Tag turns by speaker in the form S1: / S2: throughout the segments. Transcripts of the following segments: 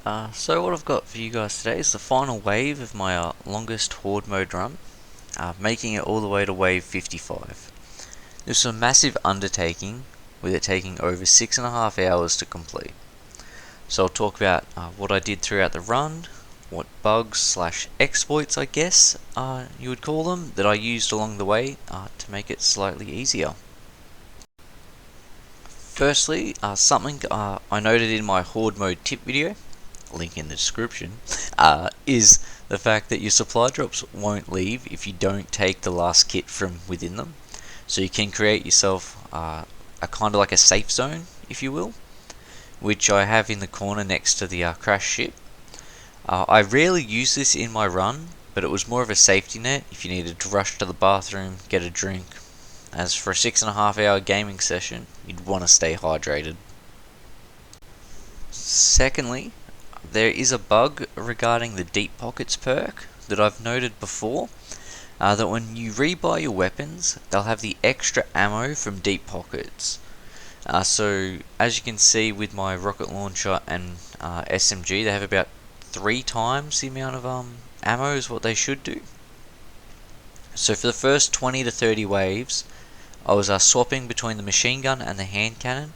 S1: So what I've got for you guys today is the final wave of my longest Horde mode run, making it all the way to wave 55. This was a massive undertaking, with it taking over 6.5 hours to complete. So I'll talk about what I did throughout the run, what bugs slash exploits I guess you would call them, that I used along the way to make it slightly easier. Firstly, something I noted in my Horde mode tip video, link in the description, is the fact that your supply drops won't leave if you don't take the last kit from within them. So you can create yourself a kind of like a safe zone, if you will, which I have in the corner next to the crash ship. I rarely use this in my run, but it was more of a safety net if you needed to rush to the bathroom, get a drink. As for a 6.5 hour gaming session, you'd want to stay hydrated. Secondly, there is a bug regarding the Deep Pockets perk that I've noted before, that when you rebuy your weapons, they'll have the extra ammo from Deep Pockets. So as you can see with my rocket launcher and SMG, they have about 3 times the amount of ammo as what they should do. So for the first 20 to 30 waves, I was swapping between the machine gun and the hand cannon,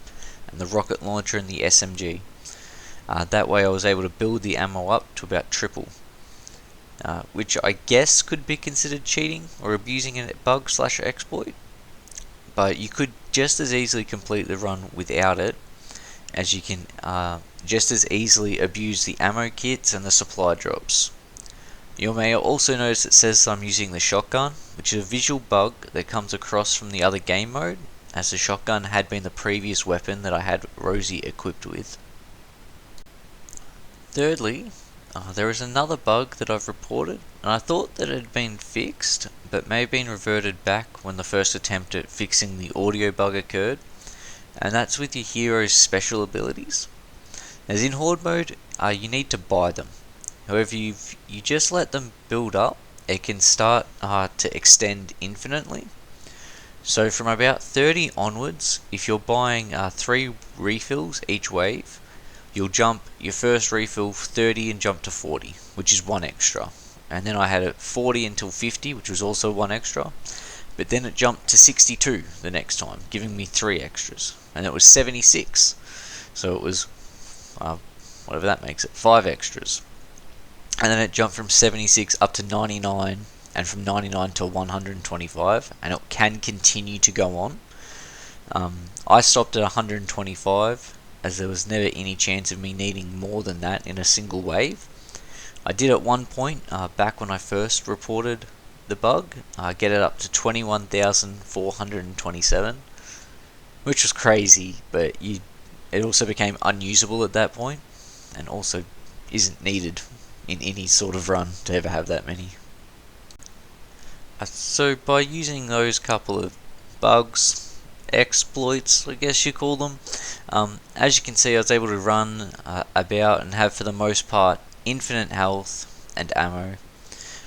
S1: and the rocket launcher and the SMG. That way I was able to build the ammo up to about triple, which I guess could be considered cheating or abusing a bug slash exploit, but you could just as easily complete the run without it, as you can just as easily abuse the ammo kits and the supply drops. You may also notice it says I'm using the shotgun, which is a visual bug that comes across from the other game mode, as the shotgun had been the previous weapon that I had Rosie equipped with. Thirdly, there is another bug that I've reported, and I thought that it had been fixed, but may have been reverted back when the first attempt at fixing the audio bug occurred, and that's with your hero's special abilities. As in Horde mode, you need to buy them. However, if you just let them build up, it can start to extend infinitely. So from about 30 onwards, if you're buying 3 refills each wave, you'll jump your first refill 30 and jump to 40, which is 1 extra. And then I had it 40 until 50, which was also 1 extra. But then it jumped to 62 the next time, giving me 3 extras. And it was 76. So it was, whatever that makes it, 5 extras. And then it jumped from 76 up to 99, and from 99 to 125, and it can continue to go on. I stopped at 125, as there was never any chance of me needing more than that in a single wave. I did at one point, back when I first reported the bug, get it up to 21,427, which was crazy, but it also became unusable at that point, and also isn't needed in any sort of run to ever have that many. So by using those couple of bugs, exploits I guess you call them, as you can see I was able to run about and have for the most part infinite health and ammo,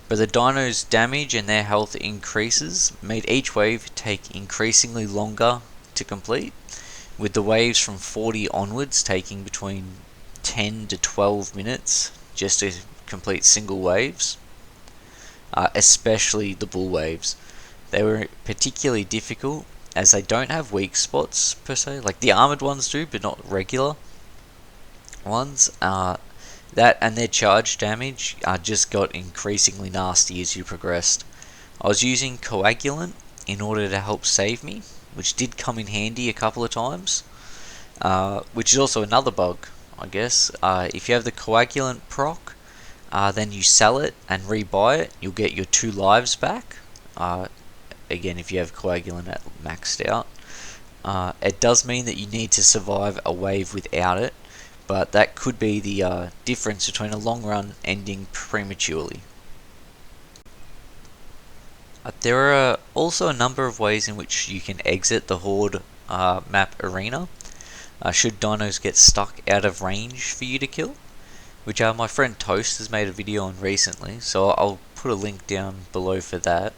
S1: but the dinos' damage and their health increases made each wave take increasingly longer to complete, with the waves from 40 onwards taking between 10 to 12 minutes just to complete single waves, especially the bull waves. They were particularly difficult as they don't have weak spots per se, like the armored ones do, but not regular ones. That and their charge damage just got increasingly nasty as you progressed. I was using coagulant in order to help save me, which did come in handy a couple of times, which is also another bug, I guess. If you have the coagulant proc, then you sell it and rebuy it, you'll get your 2 lives back. Again, if you have coagulant at maxed out. It does mean that you need to survive a wave without it, but that could be the difference between a long run ending prematurely. There are also a number of ways in which you can exit the Horde map arena, should dinos get stuck out of range for you to kill, which my friend Toast has made a video on recently, so I'll put a link down below for that.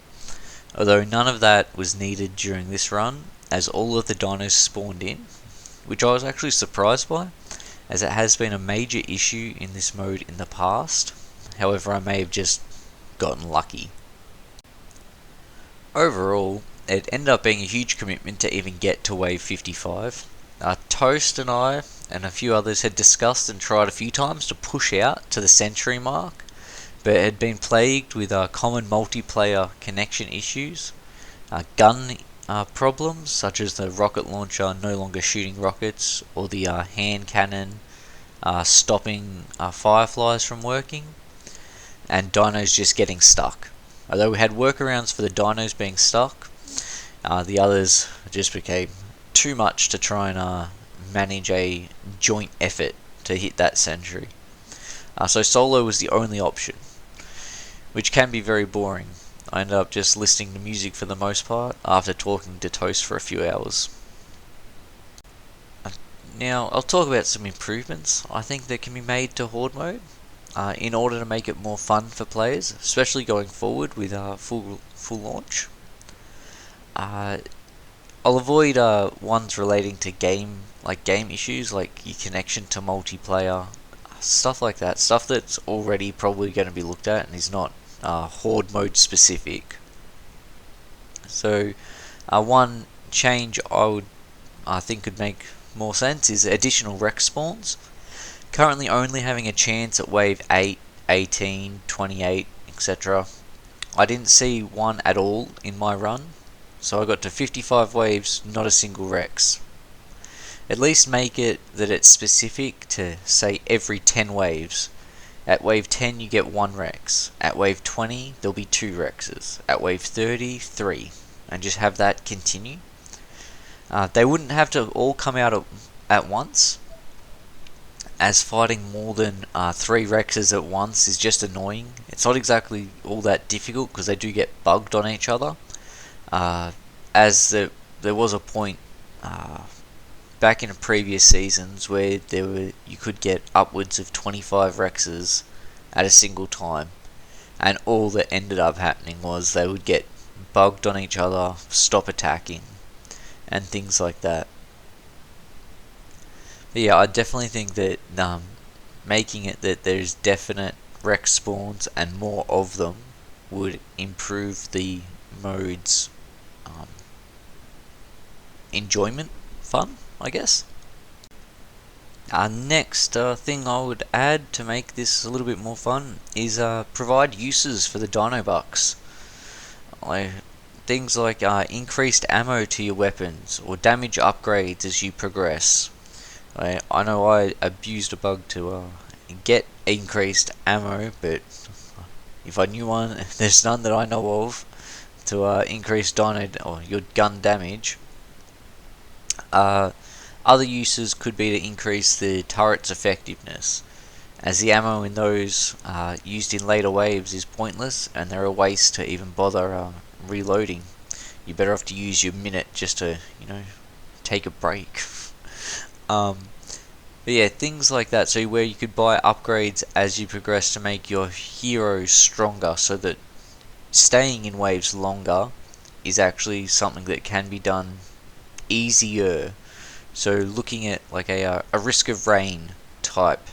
S1: Although none of that was needed during this run, as all of the dinos spawned in, which I was actually surprised by, as it has been a major issue in this mode in the past. However, I may have just gotten lucky. Overall, it ended up being a huge commitment to even get to wave 55. Toast and I and a few others had discussed and tried a few times to push out to the century mark, but had been plagued with common multiplayer connection issues, gun problems such as the rocket launcher no longer shooting rockets, or the hand cannon stopping fireflies from working, and dinos just getting stuck. Although we had workarounds for the dinos being stuck, the others just became too much to try and manage a joint effort to hit that century. So solo was the only option, which can be very boring. I ended up just listening to music for the most part after talking to Toast for a few hours. Now, I'll talk about some improvements I think that can be made to Horde mode in order to make it more fun for players, especially going forward with full launch. I'll avoid ones relating to game issues, like your connection to multiplayer, stuff like that, stuff that's already probably going to be looked at and is not Horde mode specific. So one change I think could make more sense is additional wreck spawns. Currently only having a chance at wave 8, 18, 28, etc. I didn't see one at all in my run, so I got to 55 waves, not a single Rex. At least make it that it's specific to, say, every 10 waves. At wave 10 you get 1 Rex. At wave 20 there'll be 2 Rexes. At wave 30, 3. And just have that continue. They wouldn't have to all come out at once, as fighting more than 3 Rexes at once is just annoying. It's not exactly all that difficult because they do get bugged on each other. As there was a point back in previous seasons where you could get upwards of 25 Rexes at a single time, and all that ended up happening was they would get bugged on each other, stop attacking, and things like that. But yeah, I definitely think that making it that there's definite Rex spawns and more of them would improve the mode's enjoyment, fun, I guess. Next thing I would add to make this a little bit more fun is provide uses for the Dino Bucks. Things like increased ammo to your weapons or damage upgrades as you progress. I know I abused a bug to get increased ammo, but if I knew one, there's none that I know of to increase dino or your gun damage. Other uses could be to increase the turret's effectiveness, as the ammo in those used in later waves is pointless and they're a waste to even bother reloading. You're better off to use your minute just to, take a break. But yeah, things like that. So where you could buy upgrades as you progress to make your heroes stronger, so that staying in waves longer is actually something that can be done easier. So looking at like a risk of rain type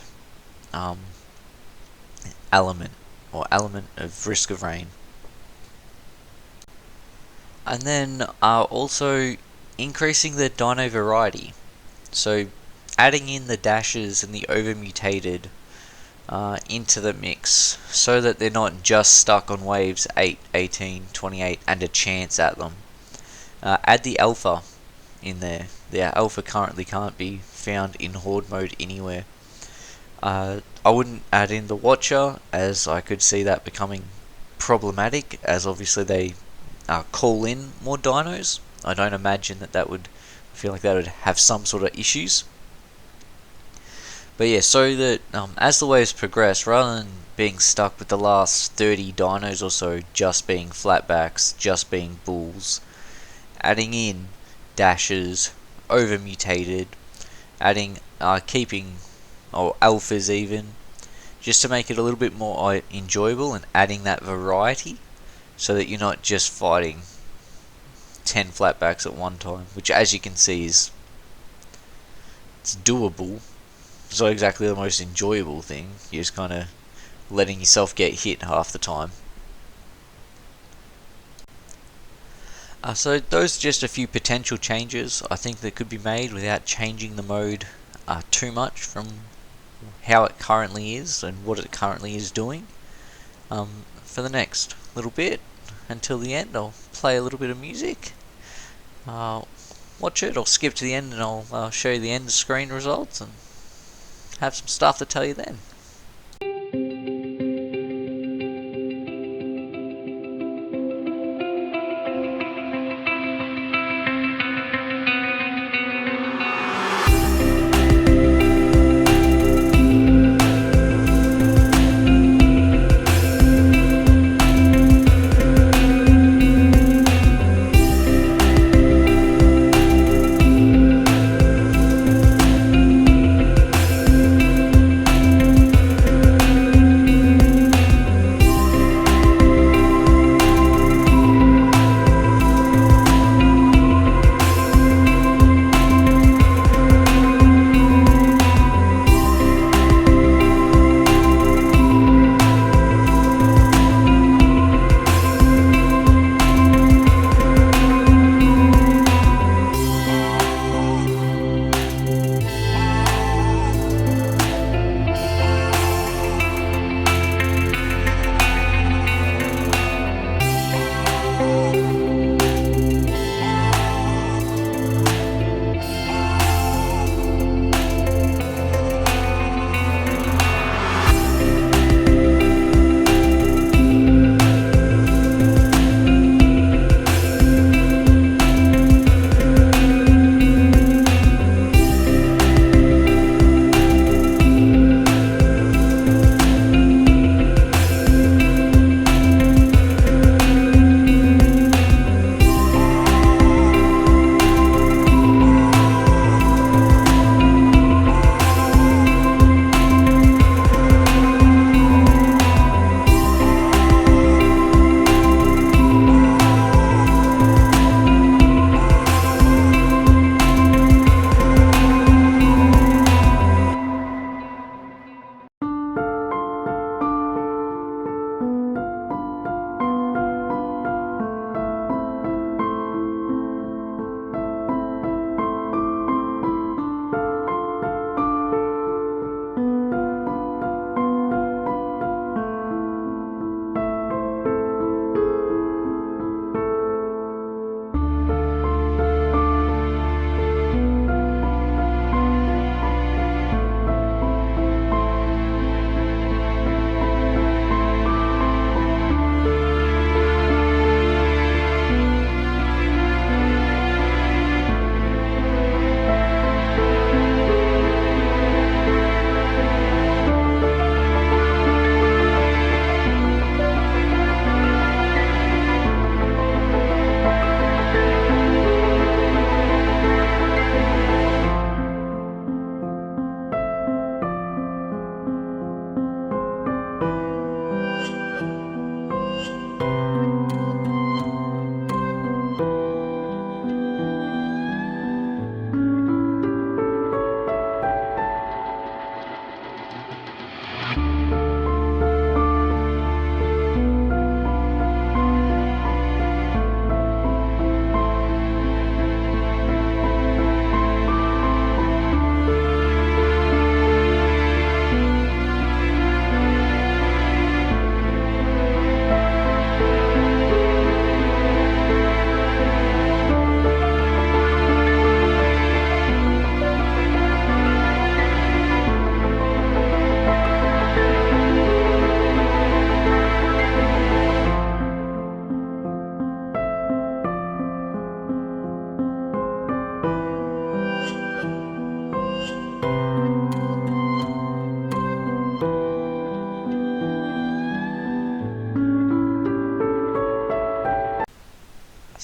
S1: element, or element of risk of rain. And then also increasing the dino variety. So adding in the dashes and the overmutated into the mix, so that they're not just stuck on waves 8, 18, 28 and a chance at them. Add the alpha in there. The alpha currently can't be found in Horde mode anywhere. I wouldn't add in the Watcher, as I could see that becoming problematic, as obviously they call in more dinos. I don't imagine that would, I feel like that would have some sort of issues. But yeah, so that as the waves progress, rather than being stuck with the last 30 dinos or so just being flatbacks, just being bulls, adding in dashes, overmutated, adding keeping or alphas even, just to make it a little bit more enjoyable and adding that variety, so that you're not just fighting 10 flatbacks at one time, which as you can see it's doable. It's not exactly the most enjoyable thing. You're just kind of letting yourself get hit half the time. So those are just a few potential changes I think that could be made without changing the mode too much from how it currently is and what it currently is doing. For the next little bit, until the end, I'll play a little bit of music. Watch it, I'll skip to the end and I'll show you the end screen results and have some stuff to tell you then.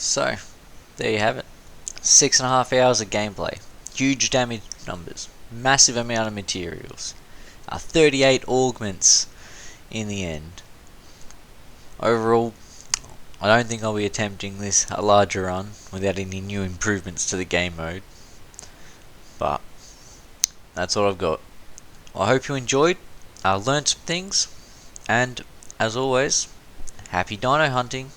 S1: So, there you have it. 6.5 hours of gameplay. Huge damage numbers. Massive amount of materials. 38 augments in the end. Overall, I don't think I'll be attempting this a larger run without any new improvements to the game mode. But, that's what I've got. I hope you enjoyed, learned some things, and as always, happy dino hunting!